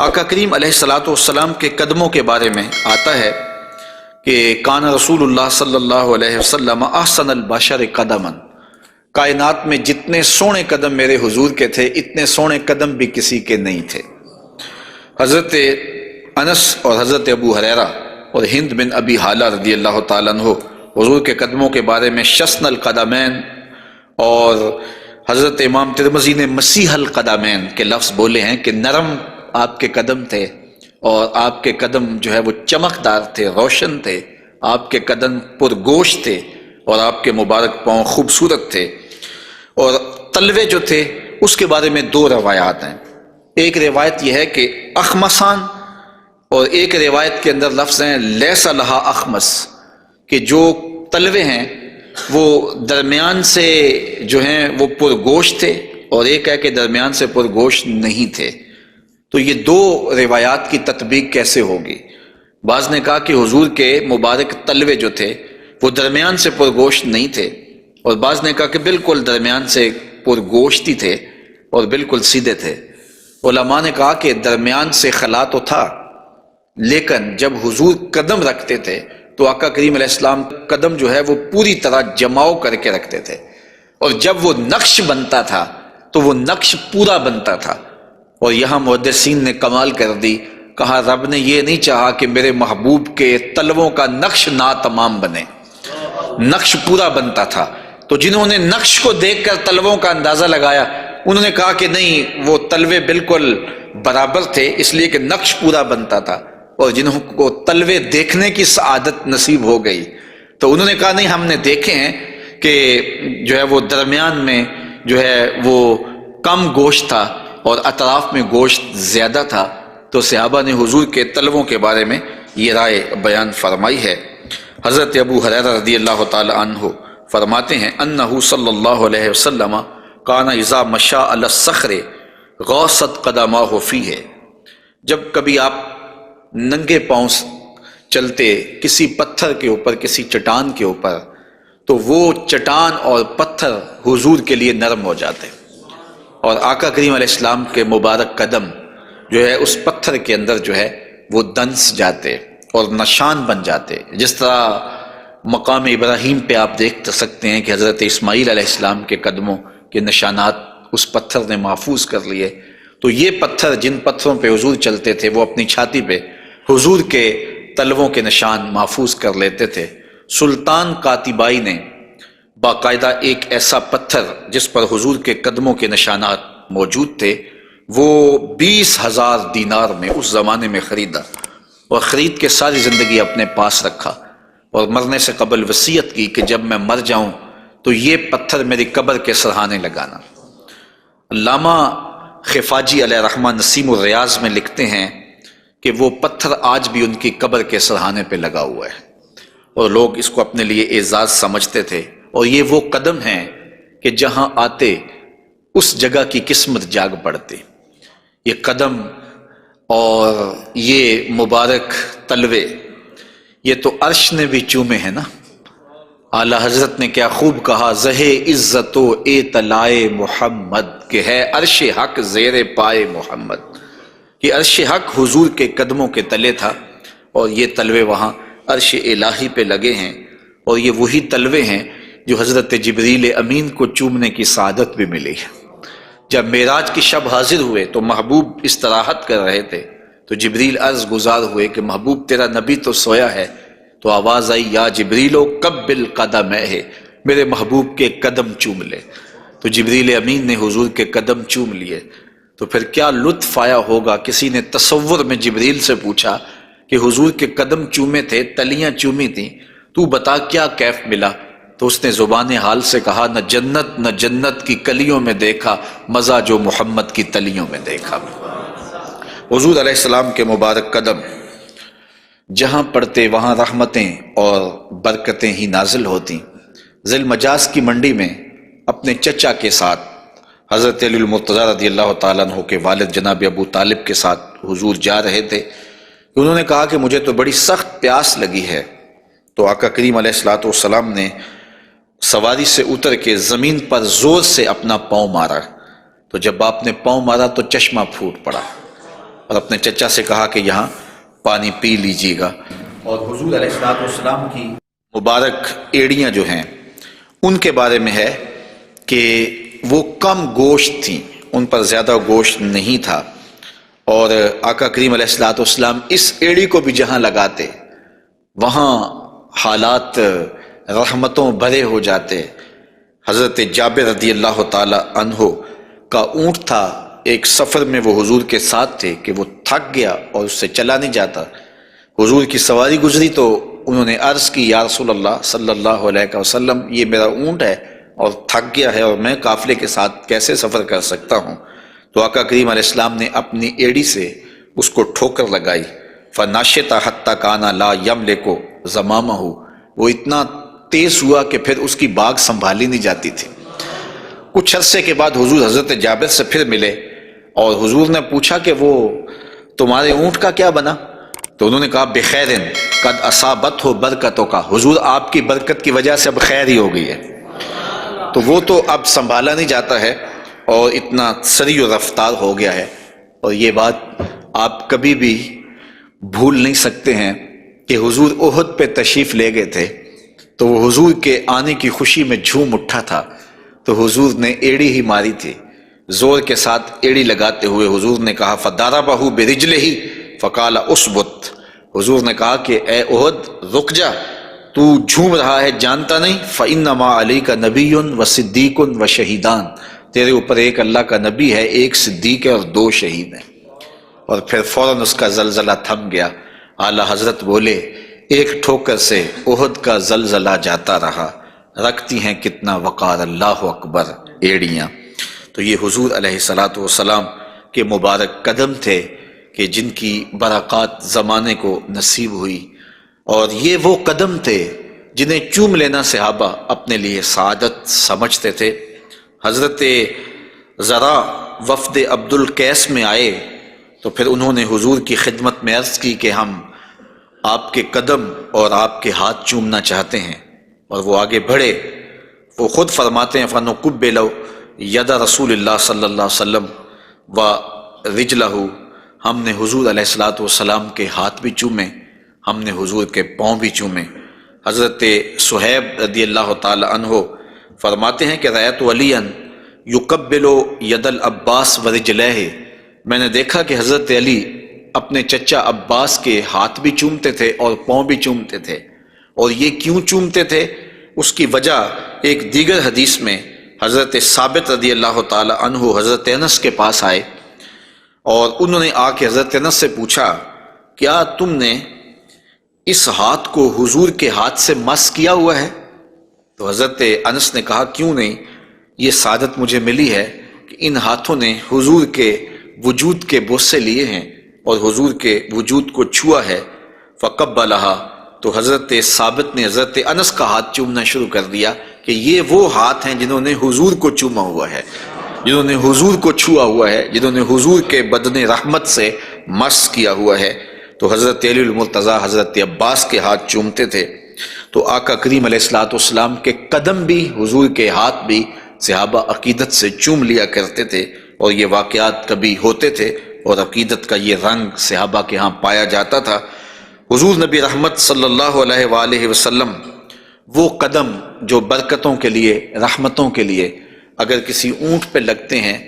آقا کریم علیہ الصلوۃ والسلام کے قدموں کے بارے میں آتا ہے کہ کان رسول اللہ صلی اللہ علیہ وسلم احسن البشر قدما، کائنات میں جتنے سونے قدم میرے حضور کے تھے اتنے سونے قدم بھی کسی کے نہیں تھے۔ حضرت انس اور حضرت ابو ہریرہ اور ہند بن ابی حالہ رضی اللہ تعالیٰ عنہ حضور کے قدموں کے بارے میں شسن القدمین، اور حضرت امام ترمذی نے مسیح القدمین کے لفظ بولے ہیں کہ نرم آپ کے قدم تھے، اور آپ کے قدم جو ہے وہ چمکدار تھے، روشن تھے، آپ کے قدم پرگوشت تھے، اور آپ کے مبارک پاؤں خوبصورت تھے۔ اور تلوے جو تھے اس کے بارے میں دو روایات ہیں، ایک روایت یہ ہے کہ اخمسان، اور ایک روایت کے اندر لفظ ہیں لیس لہا اخمس، کہ جو تلوے ہیں وہ درمیان سے جو ہیں وہ پرگوشت تھے، اور ایک ہے کہ درمیان سے پرگوشت نہیں تھے۔ تو یہ دو روایات کی تطبیق کیسے ہوگی؟ بعض نے کہا کہ حضور کے مبارک تلوے جو تھے وہ درمیان سے پرگوشت نہیں تھے، اور بعض نے کہا کہ بالکل درمیان سے پرگوشت ہی تھے اور بالکل سیدھے تھے۔ علماء نے کہا کہ درمیان سے خلا تو تھا، لیکن جب حضور قدم رکھتے تھے تو آقا کریم علیہ السلام قدم جو ہے وہ پوری طرح جماؤ کر کے رکھتے تھے، اور جب وہ نقش بنتا تھا تو وہ نقش پورا بنتا تھا۔ اور یہاں محدثین نے کمال کر دی، کہا رب نے یہ نہیں چاہا کہ میرے محبوب کے تلووں کا نقش ناتمام بنے، نقش پورا بنتا تھا۔ تو جنہوں نے نقش کو دیکھ کر تلووں کا اندازہ لگایا انہوں نے کہا کہ نہیں، وہ تلوے بالکل برابر تھے اس لیے کہ نقش پورا بنتا تھا، اور جنہوں کو تلوے دیکھنے کی سعادت نصیب ہو گئی تو انہوں نے کہا نہیں، ہم نے دیکھے ہیں کہ جو ہے وہ درمیان میں جو ہے وہ کم گوشت تھا اور اطراف میں گوشت زیادہ تھا۔ تو صحابہ نے حضور کے تلووں کے بارے میں یہ رائے بیان فرمائی ہے۔ حضرت ابو ہریرہ رضی اللہ تعالی عنہ فرماتے ہیں انہ صلی اللہ علیہ وسلم کان اذا مشى علی الصخر غاصت قدماہ فیہ، جب کبھی آپ ننگے پاؤں چلتے کسی پتھر کے اوپر، کسی چٹان کے اوپر، تو وہ چٹان اور پتھر حضور کے لیے نرم ہو جاتے، اور آقا کریم علیہ السلام کے مبارک قدم جو ہے اس پتھر کے اندر جو ہے وہ دنس جاتے اور نشان بن جاتے۔ جس طرح مقام ابراہیم پہ آپ دیکھ سکتے ہیں کہ حضرت اسماعیل علیہ السلام کے قدموں کے نشانات اس پتھر نے محفوظ کر لیے، تو یہ پتھر جن پتھروں پہ حضور چلتے تھے وہ اپنی چھاتی پہ حضور کے تلووں کے نشان محفوظ کر لیتے تھے۔ سلطان قاتبائی نے باقاعدہ ایک ایسا پتھر جس پر حضور کے قدموں کے نشانات موجود تھے وہ 20,000 دینار میں اس زمانے میں خریدا، اور خرید کے ساری زندگی اپنے پاس رکھا، اور مرنے سے قبل وصیت کی کہ جب میں مر جاؤں تو یہ پتھر میری قبر کے سرہانے لگانا۔ علامہ خفاجی علیہ رحمہ نسیم الریاض میں لکھتے ہیں کہ وہ پتھر آج بھی ان کی قبر کے سرہانے پہ لگا ہوا ہے، اور لوگ اس کو اپنے لیے اعزاز سمجھتے تھے، اور یہ وہ قدم ہیں کہ جہاں آتے اس جگہ کی قسمت جاگ پڑتی۔ یہ قدم اور یہ مبارک تلوے یہ تو عرش نے بھی چومے ہیں نا۔ اعلی حضرت نے کیا خوب کہا، زہے عزت و اطلاع محمد، کہ ہے عرش حق زیر پائے محمد، کہ عرش حق حضور کے قدموں کے تلے تھا، اور یہ تلوے وہاں عرش الہی پہ لگے ہیں، اور یہ وہی تلوے ہیں جو حضرت جبریل امین کو چومنے کی سعادت بھی ملی ہے۔ جب معراج کی شب حاضر ہوئے تو محبوب استراحت کر رہے تھے، تو جبریل عرض گزار ہوئے کہ محبوب تیرا نبی تو سویا ہے، تو آواز آئی یا جبریلو قبل قدمہ، میرے محبوب کے قدم چوم لے۔ تو جبریل امین نے حضور کے قدم چوم لیے، تو پھر کیا لطف آیا ہوگا۔ کسی نے تصور میں جبریل سے پوچھا کہ حضور کے قدم چومے تھے، تلیاں چومی تھیں، تو بتا کیا کیف ملا؟ تو اس نے زبان حال سے کہا، نہ جنت نہ جنت کی کلیوں میں دیکھا مزہ جو محمد کی تلیوں میں دیکھا۔ حضور علیہ السلام کے مبارک قدم جہاں پڑتے وہاں رحمتیں اور برکتیں ہی نازل ہوتی۔ ذی المجاز کی منڈی میں اپنے چچا کے ساتھ حضرت علی المرتضیٰ رضی اللہ تعالیٰ عنہ کے والد جناب ابو طالب کے ساتھ حضور جا رہے تھے، انہوں نے کہا کہ مجھے تو بڑی سخت پیاس لگی ہے۔ تو آقا کریم علیہ الصلوۃ والسلام نے سواری سے اتر کے زمین پر زور سے اپنا پاؤں مارا، تو جب آپ نے پاؤں مارا تو چشمہ پھوٹ پڑا، اور اپنے چچا سے کہا کہ یہاں پانی پی لیجیے گا۔ اور حضور علیہ الصلوۃ والسلام کی مبارک ایڑیاں جو ہیں ان کے بارے میں ہے کہ وہ کم گوشت تھیں، ان پر زیادہ گوشت نہیں تھا، اور آقا کریم علیہ الصلوۃ والسلام اس ایڑی کو بھی جہاں لگاتے وہاں حالات رحمتوں بھرے ہو جاتے۔ حضرت جابر رضی اللہ تعالی عنہ کا اونٹ تھا، ایک سفر میں وہ حضور کے ساتھ تھے کہ وہ تھک گیا اور اس سے چلا نہیں جاتا۔ حضور کی سواری گزری تو انہوں نے عرض کی، یا رسول اللہ صلی اللہ علیہ وسلم، یہ میرا اونٹ ہے اور تھک گیا ہے اور میں قافلے کے ساتھ کیسے سفر کر سکتا ہوں؟ تو آقا کریم علیہ السلام نے اپنی ایڑی سے اس کو ٹھوکر لگائی، فناشطا حتی کانا لا یملک زمامہ، وہ اتنا تیز ہوا کہ پھر اس کی باگ سنبھالی نہیں جاتی تھی۔ کچھ عرصے کے بعد حضور حضرت جابر سے پھر ملے اور حضور نے پوچھا کہ وہ تمہارے اونٹ کا کیا بنا؟ تو انہوں نے کہا بخیرن قد اصابت ہو برکتوں کا، حضور آپ کی برکت کی وجہ سے اب خیر ہی ہو گئی ہے۔ تو وہ تو اب سنبھالا نہیں جاتا ہے اور اتنا سریع و رفتار ہو گیا ہے۔ اور یہ بات آپ کبھی بھی بھول نہیں سکتے ہیں کہ حضور احد پہ تشریف لے گئے تھے تو وہ حضور کے آنے کی خوشی میں جھوم اٹھا تھا، تو حضور نے ایڑی ہی ماری تھی، زور کے ساتھ ایڑی لگاتے ہوئے حضور نے کہا فَضَرَبَهُ بِرِجْلِهِ فَقَالَ اُثْبُتْ، حضور نے کہا کہ اے احد رک جا، تو جھوم رہا ہے جانتا نہیں، فَإِنَّمَا عَلَيْكَ نَبِيٌّ وَصِدِّيقٌ وَشَهِيدَانِ، تیرے اوپر ایک اللہ کا نبی ہے، ایک صدیق ہے اور دو شہید ہیں۔ اور پھر فوراً اس کا زلزلہ تھم گیا۔ اعلیٰ حضرت بولے ایک ٹھوکر سے احد کا زلزلہ جاتا رہا، رکھتی ہیں کتنا وقار اللہ اکبر ایڑیاں۔ تو یہ حضور علیہ الصلوۃ والسلام کے مبارک قدم تھے کہ جن کی برکات زمانے کو نصیب ہوئی، اور یہ وہ قدم تھے جنہیں چوم لینا صحابہ اپنے لیے سعادت سمجھتے تھے۔ حضرت ذرا وفد عبد القیس میں آئے تو پھر انہوں نے حضور کی خدمت میں عرض کی کہ ہم آپ کے قدم اور آپ کے ہاتھ چومنا چاہتے ہیں، اور وہ آگے بڑھے۔ وہ خود فرماتے ہیں فَنُقُبِّلُ یَدَ رسول اللہ صلی اللہ علیہ وسلم وَرِجْلَهُ، ہم نے حضور علیہ الصلوۃ والسلام کے ہاتھ بھی چومے، ہم نے حضور کے پاؤں بھی چومے۔ حضرت صہیب رضی اللہ تعالی عنہ فرماتے ہیں کہ رأیت علیٰ یقبل ید العباس ورجلہ، میں نے دیکھا کہ حضرت علی اپنے چچا عباس کے ہاتھ بھی چومتے تھے اور پاؤں بھی چومتے تھے۔ اور یہ کیوں چومتے تھے؟ اس کی وجہ ایک دیگر حدیث میں حضرت ثابت رضی اللہ تعالی عنہ حضرت انس کے پاس آئے اور انہوں نے آ کے حضرت انس سے پوچھا کیا تم نے اس ہاتھ کو حضور کے ہاتھ سے مس کیا ہوا ہے؟ تو حضرت انس نے کہا کیوں نہیں، یہ سعادت مجھے ملی ہے کہ ان ہاتھوں نے حضور کے وجود کے بوسے لیے ہیں اور حضور کے وجود کو چھوا ہے۔ فقبلہا، تو حضرت ثابت نے حضرت انس کا ہاتھ چومنا شروع کر دیا کہ یہ وہ ہاتھ ہیں جنہوں نے حضور کو چوما ہوا ہے، جنہوں نے حضور کو چھوا ہوا ہے، جنہوں نے حضور کے بدن رحمت سے مس کیا ہوا ہے۔ تو حضرت علی المرتضیٰ حضرت عباس کے ہاتھ چومتے تھے۔ تو آقا کریم علیہ الصلوۃ والسلام کے قدم بھی حضور کے ہاتھ بھی صحابہ عقیدت سے چوم لیا کرتے تھے، اور یہ واقعات کبھی ہوتے تھے اور عقیدت کا یہ رنگ صحابہ کے ہاں پایا جاتا تھا۔ حضور نبی رحمت صلی اللہ علیہ وآلہ وسلم وہ قدم جو برکتوں کے لیے، رحمتوں کے لیے اگر کسی اونٹ پہ لگتے ہیں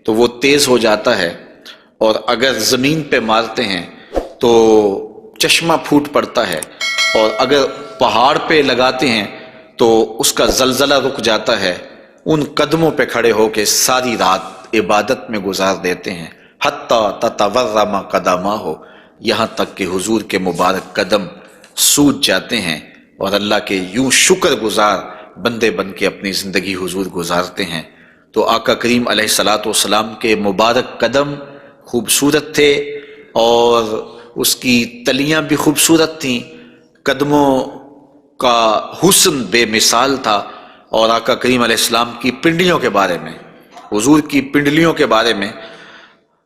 تو وہ تیز ہو جاتا ہے، اور اگر زمین پہ مارتے ہیں تو چشمہ پھوٹ پڑتا ہے، اور اگر پہاڑ پہ لگاتے ہیں تو اس کا زلزلہ رک جاتا ہے۔ ان قدموں پہ کھڑے ہو کے ساری رات عبادت میں گزار دیتے ہیں، حتیٰ تتورم قدماہ، یہاں تک کہ حضور کے مبارک قدم سوج جاتے ہیں، اور اللہ کے یوں شکر گزار بندے بن کے اپنی زندگی حضور گزارتے ہیں۔ تو آقا کریم علیہ الصلوۃ والسلام کے مبارک قدم خوبصورت تھے، اور اس کی تلیاں بھی خوبصورت تھیں، قدموں کا حسن بے مثال تھا۔ اور آقا کریم علیہ السلام کی پنڈلیوں کے بارے میں، حضور کی پنڈلیوں کے بارے میں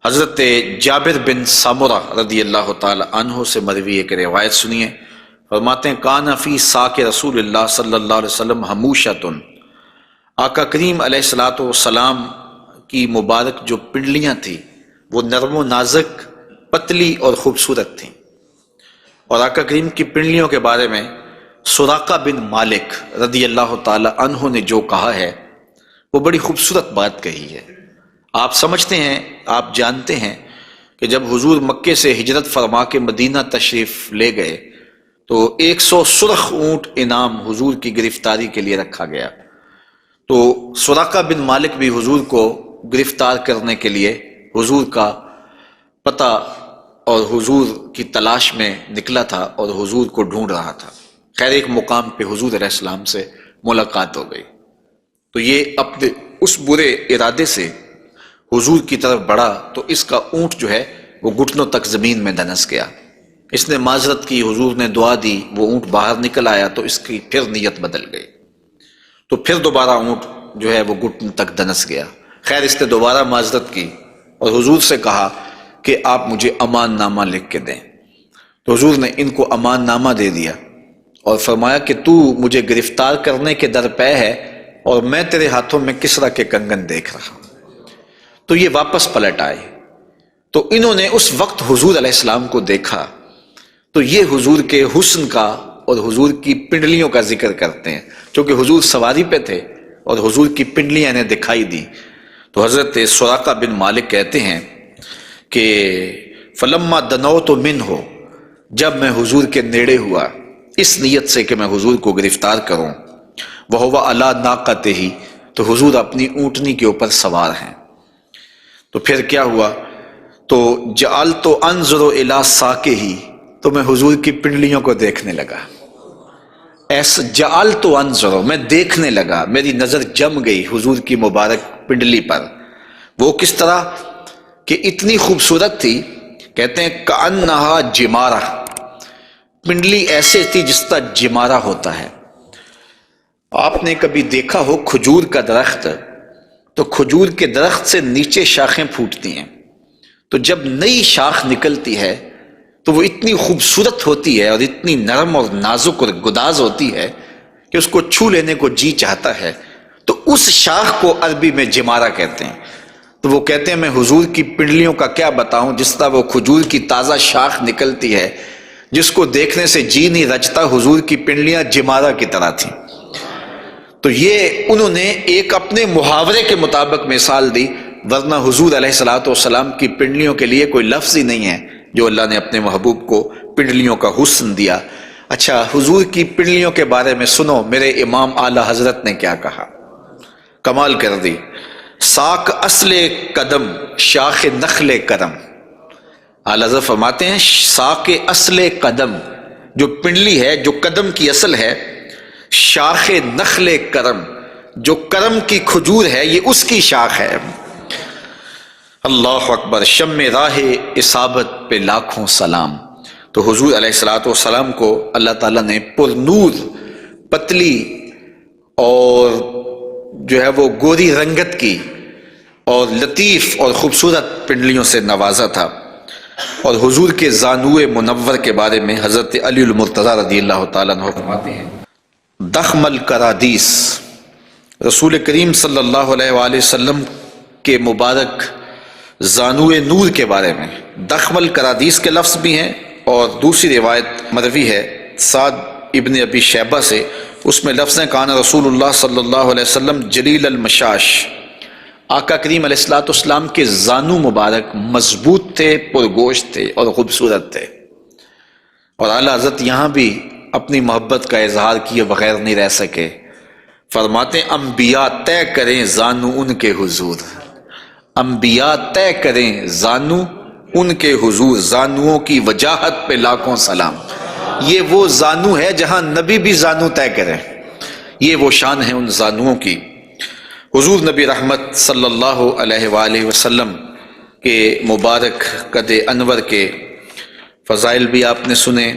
حضرت جابر بن سمرہ رضی اللہ تعالی عنہ سے مروی ایک روایت سنیے۔ فرماتے ہیں کان فی ساق رسول اللہ صلی اللہ علیہ وسلم حموشۃ، آقا کریم علیہ الصلوۃ والسلام کی مبارک جو پنڈلیاں تھیں وہ نرم و نازک پتلی اور خوبصورت تھیں۔ اور آقا کریم کی پنڈلیوں کے بارے میں سراقہ بن مالک رضی اللہ تعالی عنہ نے جو کہا ہے وہ بڑی خوبصورت بات کہی ہے۔ آپ سمجھتے ہیں، آپ جانتے ہیں کہ جب حضور مکے سے ہجرت فرما کے مدینہ تشریف لے گئے تو 100 سرخ اونٹ انعام حضور کی گرفتاری کے لیے رکھا گیا۔ تو سراقہ بن مالک بھی حضور کو گرفتار کرنے کے لیے حضور کا پتہ اور حضور کی تلاش میں نکلا تھا اور حضور کو ڈھونڈ رہا تھا۔ خیر ایک مقام پہ حضور علیہ السلام سے ملاقات ہو گئی تو یہ اپنے اس برے ارادے سے حضور کی طرف بڑھا تو اس کا اونٹ جو ہے وہ گھٹنوں تک زمین میں دنس گیا۔ اس نے معذرت کی، حضور نے دعا دی، وہ اونٹ باہر نکل آیا تو اس کی پھر نیت بدل گئی، تو پھر دوبارہ اونٹ جو ہے وہ گھٹنوں تک دنس گیا۔ خیر اس نے دوبارہ معذرت کی اور حضور سے کہا کہ آپ مجھے امان نامہ لکھ کے دیں۔ تو حضور نے ان کو امان نامہ دے دیا اور فرمایا کہ تو مجھے گرفتار کرنے کے درپے ہے اور میں تیرے ہاتھوں میں کسرا کے کنگن دیکھ رہا ہوں۔ تو یہ واپس پلٹ آئے تو انہوں نے اس وقت حضور علیہ السلام کو دیکھا تو یہ حضور کے حسن کا اور حضور کی پنڈلیوں کا ذکر کرتے ہیں، چونکہ حضور سواری پہ تھے اور حضور کی پنڈلیاں انہیں دکھائی دی۔ تو حضرت سراقہ بن مالک کہتے ہیں کہ فلما دنوت منہ، جب میں حضور کے نیڑے ہوا اس نیت سے کہ میں حضور کو گرفتار کروں، وہو علی ناقتہ، تو حضور اپنی اونٹنی کے اوپر سوار ہیں۔ تو پھر کیا ہوا؟ تو جعلت انظر الی ساقہ، تو میں حضور کی پنڈلیوں کو دیکھنے لگا۔ ایسا جعلت انظر، میں دیکھنے لگا، میری نظر جم گئی حضور کی مبارک پنڈلی پر۔ وہ کس طرح کہ اتنی خوبصورت تھی، کہتے ہیں کأنہا جمارہ، پنڈلی ایسے تھی جس طرح جمارہ ہوتا ہے۔ آپ نے کبھی دیکھا ہو کھجور کا درخت، تو کھجور کے درخت سے نیچے شاخیں پھوٹتی ہیں، تو جب نئی شاخ نکلتی ہے تو وہ اتنی خوبصورت ہوتی ہے اور اتنی نرم اور نازک اور گداز ہوتی ہے کہ اس کو چھو لینے کو جی چاہتا ہے، تو اس شاخ کو عربی میں جمارہ کہتے ہیں۔ تو وہ کہتے ہیں میں حضور کی پنڈلیوں کا کیا بتاؤں، جس طرح وہ کھجور کی تازہ شاخ نکلتی ہے جس کو دیکھنے سے جی نہیں رچتا، حضور کی پنڈلیاں جمارہ کی طرح تھیں۔ تو یہ انہوں نے ایک اپنے محاورے کے مطابق مثال دی، ورنہ حضور علیہ السلام کی پنڈلیوں کے لیے کوئی لفظ ہی نہیں ہے جو اللہ نے اپنے محبوب کو پنڈلیوں کا حسن دیا۔ اچھا حضور کی پنڈلیوں کے بارے میں سنو میرے امام اعلی حضرت نے کیا کہا، کمال کر دی۔ ساک اصل قدم شاخ نخل کرم، اعلی حضرت فرماتے ہیں ساک اصل قدم، جو پنڈلی ہے، جو قدم کی اصل ہے، شاخ نخل کرم، جو کرم کی کھجور ہے یہ اس کی شاخ ہے۔ اللہ اکبر، شم راہ اصابت پہ لاکھوں سلام۔ تو حضور علیہ السلام کو اللہ تعالیٰ نے پر نور، پتلی اور جو ہے وہ گوری رنگت کی اور لطیف اور خوبصورت پنڈلیوں سے نوازا تھا۔ اور حضور کے زانوئے منور کے بارے میں حضرت علی المرتضیٰ رضی اللہ تعالیٰ عنہ فرماتے ہیں دخم الکرادیس، رسول کریم صلی اللہ علیہ وآلہ وسلم کے مبارک زانوئے نور کے بارے میں دخم الکرادیس کے لفظ بھی ہیں، اور دوسری روایت مروی ہے سعد ابن ابی شیبہ سے، اس میں لفظ ہیں کان رسول اللہ صلی اللہ علیہ وسلم جلیل المشاش، آقا کریم علیہ السلام کے زانو مبارک مضبوط تھے، پرگوشت تھے اور خوبصورت تھے۔ اور اعلیٰ حضرت یہاں بھی اپنی محبت کا اظہار کیے بغیر نہیں رہ سکے، فرماتے ہیں انبیاء طے کریں زانو ان کے حضور، انبیاء طے کریں زانو ان کے حضور، زانوؤں کی وجاہت پہ لاکھوں سلام۔ یہ وہ زانو ہے جہاں نبی بھی زانو طے کریں، یہ وہ شان ہے ان زانوؤں کی۔ حضور نبی رحمت صلی اللہ علیہ وآلہ وسلم کے مبارک قد انور کے فضائل بھی آپ نے سنے،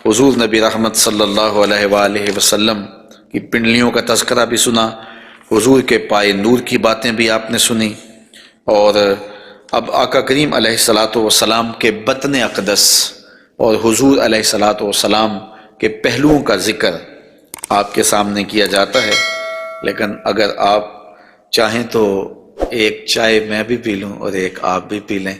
حضور نبی رحمت صلی اللہ علیہ وآلہ وسلم کی پنڈلیوں کا تذکرہ بھی سنا، حضور کے پائے نور کی باتیں بھی آپ نے سنی، اور اب آقا کریم علیہ السلام کے بطن اقدس اور حضور علیہ السلام کے پہلوؤں کا ذکر آپ کے سامنے کیا جاتا ہے۔ لیکن اگر آپ چاہیں تو ایک چائے میں بھی پی لوں اور ایک آپ بھی پی لیں۔